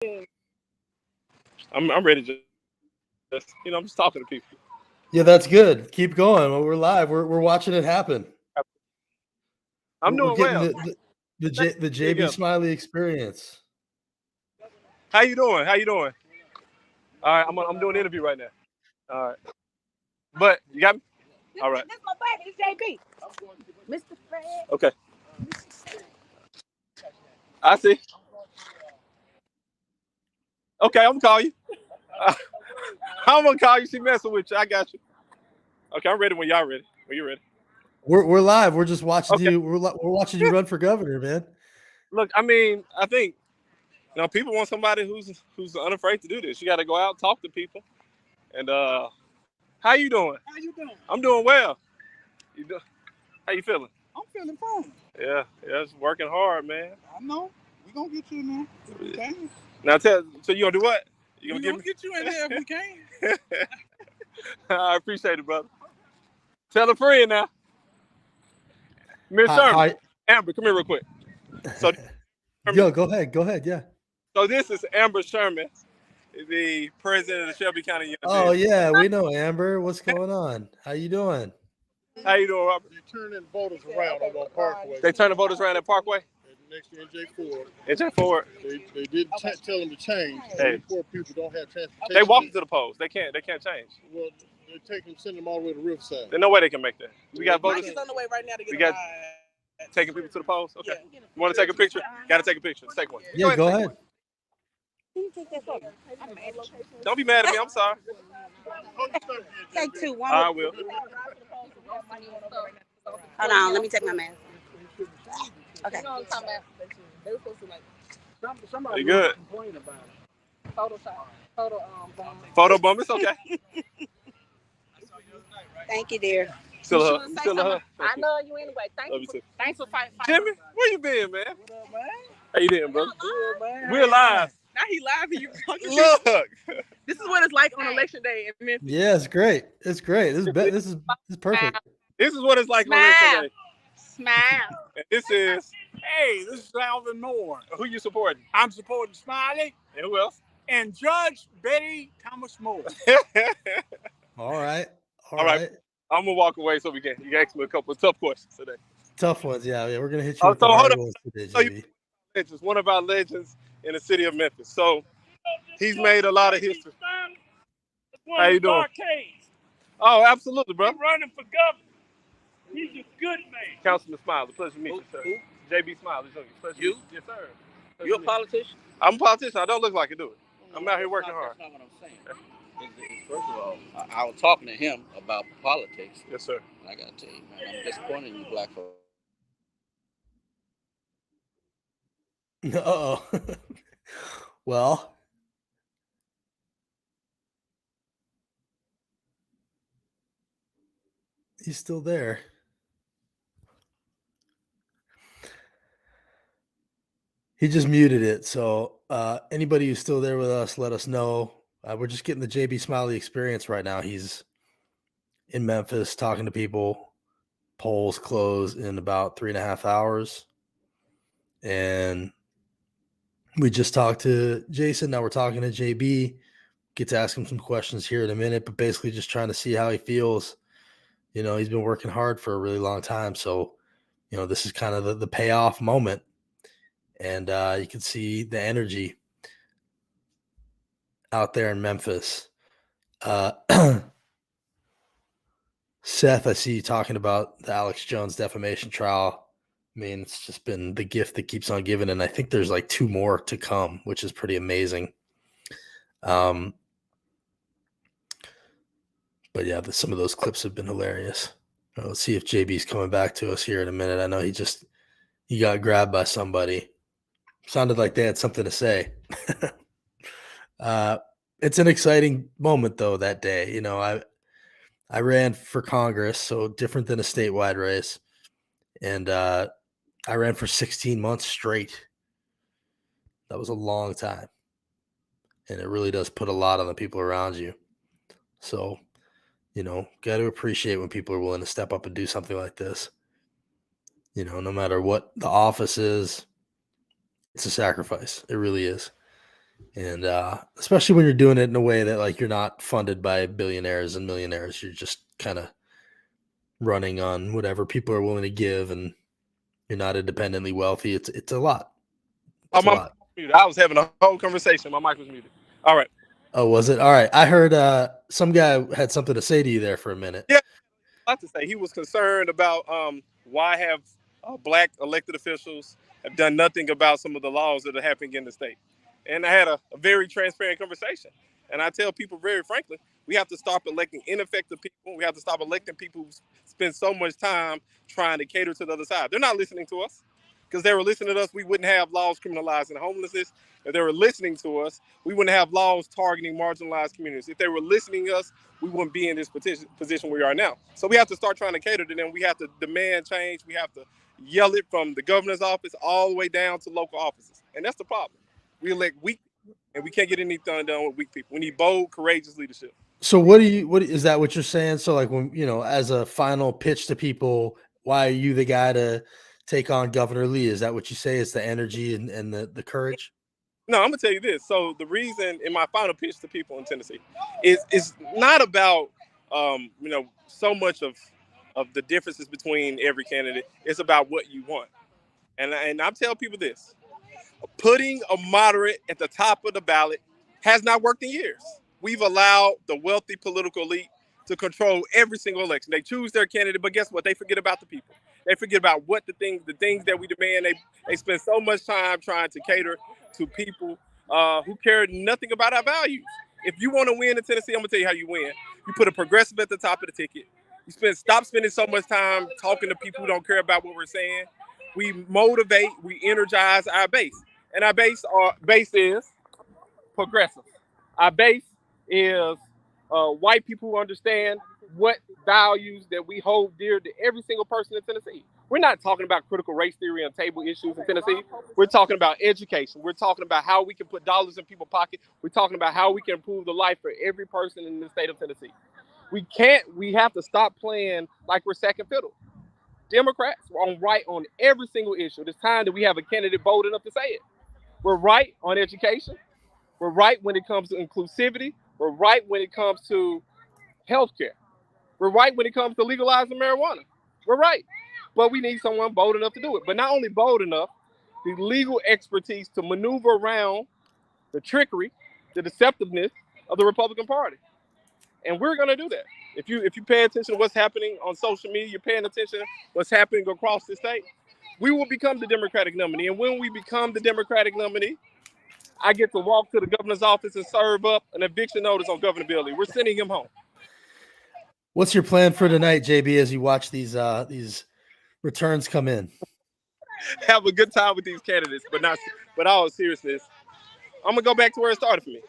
I'm ready to just I'm just talking to people. Yeah, that's good. Keep going. Well, we're live. We're watching it happen. I'm We're doing getting well. the Be JB together. Smiley experience. How you doing? How you doing? All right, I'm doing an interview right now. All right, but you got me. All right. This my baby. It's JB. Mr. Fred. Okay. I see. Okay, I'm gonna call you. I'm gonna call you. She messing with you. I got you. Okay, I'm ready when y'all ready. When you ready. We're live. We're just watching Okay. you. We're watching you run for governor, man. Look, I mean, I think people want somebody who's unafraid to do this. You got to go out, talk to people, and how you doing? How you doing? I'm doing well. How you feeling? I'm feeling fine. Yeah, it's working hard, man. I know. We gonna get you in there if we can. Now so you gonna do what? You We gonna get you in there if we can. I appreciate it, brother. Tell a friend now. Miss Sherman. Amber, come here real quick. So, go ahead. Yeah. So this is Amber Sherman, the president of the Shelby County University. Oh yeah, we know Amber. What's going on? How you doing? How you doing, Robert? They're turning voters around on Parkway. They turn the voters around at Parkway? Next to NJ Ford. NJ Ford. They didn't tell them to change. Hey. Poor people don't have transportation. They walking to the polls. They can't change. Well, send them all the way to Riverside. There's no way they can make that. We got voters. Mike is on the way right now to get we got taking people to the polls. Okay. Yeah. You want to take a picture? Got to take a picture. Let's take one. Yeah, go ahead. Can you take that photo? Don't be mad at me. I'm sorry. Take two. One. I will. Hold on. Let me take my mask. Okay. You good? Photo bomb. It's okay. Thank you, dear. Still a hug. I know you anyway. Thanks for fighting. Jimmy, where you been, man? What up, man? How you doing, brother? Good, man. We're live. Now he live and you fucking Look. This is what it's like on election day in Memphis. Yeah, it's great. It's great. This is perfect. This is what it's like on election day. Smile. And this is this is Alvin Moore. Who you supporting? I'm supporting Smiley And who else? and Judge Betty Thomas Moore. All right. All right. I'm gonna walk away so you can ask me a couple of tough questions today. Tough ones, yeah. We're gonna hit you with so the hold hard on. ones today, So JB. Legends, one of our legends in the city of Memphis. So he's made a lot of history. How you doing? Oh, absolutely, bro. He's running for governor. He's a good man. Councilman Smiley, pleasure to meet you, sir. JB Smiley, You? Yes, sir. You a politician? I'm a politician. I don't look like I do it. I'm out here working hard. That's not what I'm saying. First of all, I was talking to him about politics. Yes, sir. I gotta tell you, man, I'm disappointed in you black folks. Uh-oh. Well, he's still there. He just muted it. So anybody who's still there with us, let us know. We're just getting the JB Smiley experience right now. He's in Memphis talking to people. Polls close in about 3.5 hours. And we just talked to Jason. Now we're talking to JB. Get to ask him some questions here in a minute, but basically just trying to see how he feels. You know, he's been working hard for a really long time. So, you know, this is kind of the payoff moment. And you can see the energy out there in Memphis. Seth, I see you talking about the Alex Jones defamation trial. I mean, it's just been the gift that keeps on giving. And I think there's like 2 more to come, which is pretty amazing. But yeah, some of those clips have been hilarious. Let's see if JB's coming back to us here in a minute. I know he got grabbed by somebody. Sounded like they had something to say. It's an exciting moment though that day. You know, I ran for Congress, so different than a statewide race. And I ran for 16 months straight. That was a long time. And it really does put a lot on the people around you. So, you know, got to appreciate when people are willing to step up and do something like this. You know, no matter what the office is, it's a sacrifice. It really is. And especially when you're doing it in a way that like you're not funded by billionaires and millionaires, you're just kind of running on whatever people are willing to give, and you're not independently wealthy. It's a lot. Oh, It's a my mic lot. was muted. I was having a whole conversation. My mic was muted. All right. Oh, was it? All right. I heard some guy had something to say to you there for a minute. Yeah, a lot to say. He was concerned about why have black elected officials have done nothing about some of the laws that are happening in the state. And I had a very transparent conversation. And I tell people very frankly, we have to stop electing ineffective people. We have to stop electing people who spend so much time trying to cater to the other side. They're not listening to us. Because they were listening to us, we wouldn't have laws criminalizing homelessness. If they were listening to us, we wouldn't have laws targeting marginalized communities. If they were listening to us, we wouldn't be in this position we are now. So we have to start trying to cater to them. We have to demand change. We have to yell it from the governor's office all the way down to local offices. And that's the problem. We elect weak people, and we can't get anything done with weak people. We need bold, courageous leadership. So what is that what you're saying? So like when, as a final pitch to people, why are you the guy to take on Governor Lee? Is that what you say? It's the energy and the courage? No, I'm gonna tell you this. So the reason in my final pitch to people in Tennessee is not about so much of the differences between every candidate. It's about what you want. And I'm telling people this: putting a moderate at the top of the ballot has not worked in years. We've allowed the wealthy political elite to control every single election. They choose their candidate, but guess what? They forget about the people. They forget about what the things that we demand. They spend so much time trying to cater to people who care nothing about our values. If you want to win in Tennessee, I'm gonna tell you how you win. You put a progressive at the top of the ticket. Stop spending so much time talking to people who don't care about what we're saying. We motivate, we energize our base. And our base is progressive. Our base is white people who understand what values that we hold dear to every single person in Tennessee. We're not talking about critical race theory and table issues in Tennessee. We're talking about education. We're talking about how we can put dollars in people's pockets. We're talking about how we can improve the life for every person in the state of Tennessee. We have to stop playing like we're second fiddle. Democrats are right on every single issue. It's time that we have a candidate bold enough to say it. We're right on education. We're right when it comes to inclusivity. We're right when it comes to healthcare. We're right when it comes to legalizing marijuana. We're right. But we need someone bold enough to do it. But not only bold enough, the legal expertise to maneuver around the trickery, the deceptiveness of the Republican Party. And we're going to do that. If you pay attention to what's happening on social media, you're paying attention to what's happening across the state, we will become the Democratic nominee. And when we become the Democratic nominee, I get to walk to the governor's office and serve up an eviction notice on Governor Billy. We're sending him home. What's your plan for tonight, JB, as you watch these returns come in? Have a good time with these candidates, but all seriousness, I'm gonna go back to where it started for me.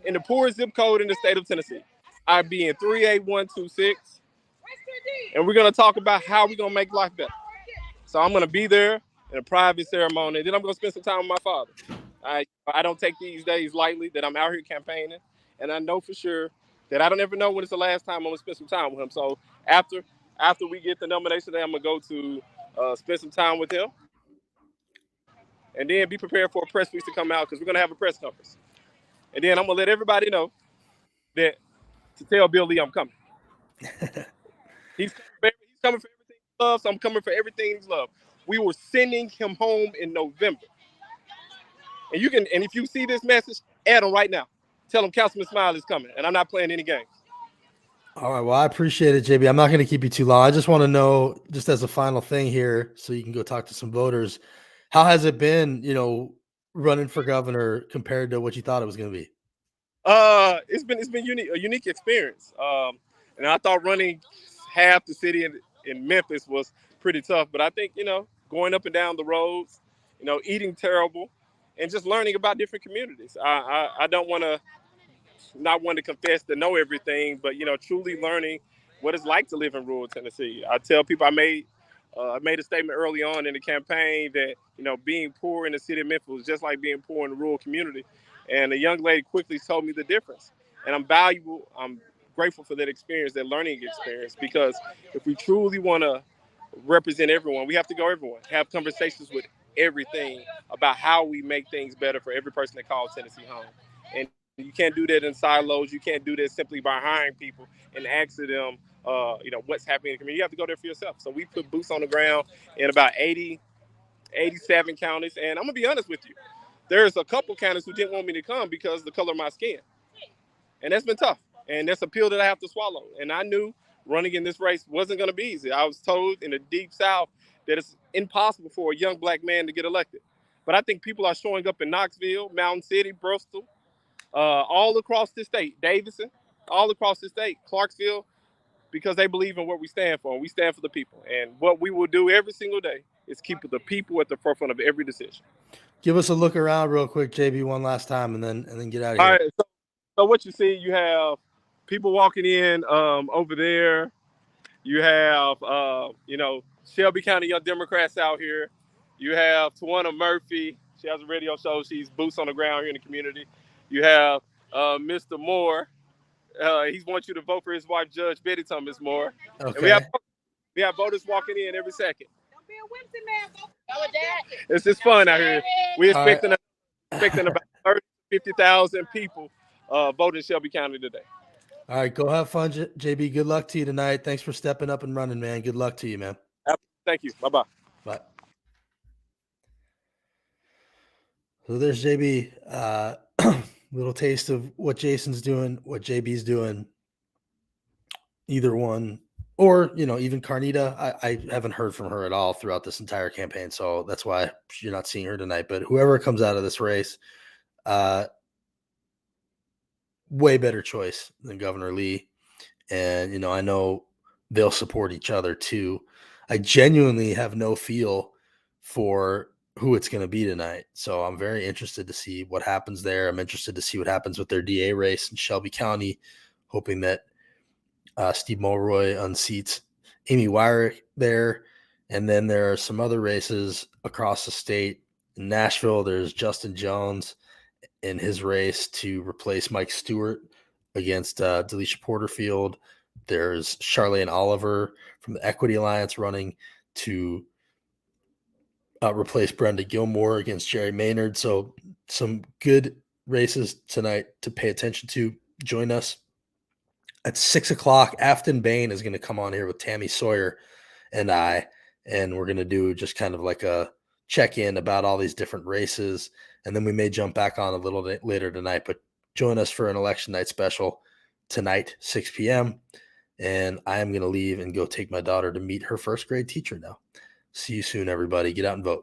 In the poorest zip code in the state of Tennessee. I'd be in 38126. And we're gonna talk about how we're gonna make life better. So I'm gonna be there in a private ceremony. Then I'm gonna spend some time with my father. I don't take these days lightly that I'm out here campaigning, and I know for sure that I don't ever know when it's the last time I'm gonna spend some time with him. So after we get the nomination, I'm gonna go to spend some time with him, and then be prepared for a press release to come out because we're gonna have a press conference. And then I'm gonna let everybody know that to tell Bill Lee I'm coming. He's coming for everything he loves. So I'm coming for everything he's loved. We were sending him home in November. And if you see this message, add him right now. Tell him Councilman Smiley'S coming, and I'm not playing any games. All right. Well, I appreciate it, JB. I'm not going to keep you too long. I just want to know, just as a final thing here, so you can go talk to some voters, how has it been, running for governor compared to what you thought it was going to be? It's been a unique experience. And I thought running half the city in Memphis was pretty tough, but I think going up and down the roads, eating terrible, and just learning about different communities. I don't want to not want to confess to know everything, but truly learning what it's like to live in rural Tennessee. I tell people I made a statement early on in the campaign that being poor in the city of Memphis was just like being poor in a rural community, and a young lady quickly told me the difference. And I'm grateful for that experience, that learning experience, because if we truly want to represent everyone, we have to go everyone, have conversations with everything about how we make things better for every person that calls Tennessee home. And you can't do that in silos. You can't do that simply by hiring people and asking them, what's happening in the community. You have to go there for yourself. So we put boots on the ground in about 87 counties. And I'm going to be honest with you. There's a couple counties who didn't want me to come because of the color of my skin. And that's been tough. And that's a pill that I have to swallow. And I knew running in this race wasn't going to be easy. I was told in the deep South that it's impossible for a young black man to get elected. But I think people are showing up in Knoxville, Mountain City, Bristol, all across the state, Davidson, all across the state, Clarksville, because they believe in what we stand for. And we stand for the people. And what we will do every single day is keep the people at the forefront of every decision. Give us a look around real quick, JB, one last time, and then get out of here. All right. So what you see, you have people walking in over there. You have, Shelby County Young Democrats out here. You have Tawana Murphy. She has a radio show. She's boots on the ground here in the community. You have Mr. Moore. He wants you to vote for his wife, Judge Betty Thomas Moore. Okay. And we have voters walking in every second. It's just fun out here. We're expecting about 30,000 to 50,000 people vote in Shelby County today. All right, go have fun, JB. Good luck to you tonight. Thanks for stepping up and running, man. Good luck to you, man. Thank you. Bye-bye. Bye. So there's JB. Little taste of what Jason's doing, what JB's doing. Either one. Or, even Carnita. I haven't heard from her at all throughout this entire campaign, so that's why you're not seeing her tonight. But whoever comes out of this race, way better choice than Governor Lee. And, I know they'll support each other too. I genuinely have no feel for who it's going to be tonight. So I'm very interested to see what happens there. I'm interested to see what happens with their DA race in Shelby County, hoping that Steve Mulroy unseats Amy Wyrick there. And then there are some other races across the state. In Nashville, there's Justin Jones in his race to replace Mike Stewart against Delisha Porterfield. There's Charlene Oliver from the Equity Alliance running to replace Brenda Gilmore against Jerry Maynard. So some good races tonight to pay attention to. Join us at 6:00. Afton Bain is going to come on here with Tammy Sawyer and we're going to do just kind of like a check-in about all these different races. And then we may jump back on a little bit later tonight, but join us for an election night special tonight, 6 p.m. And I am going to leave and go take my daughter to meet her first grade teacher now. See you soon, everybody. Get out and vote.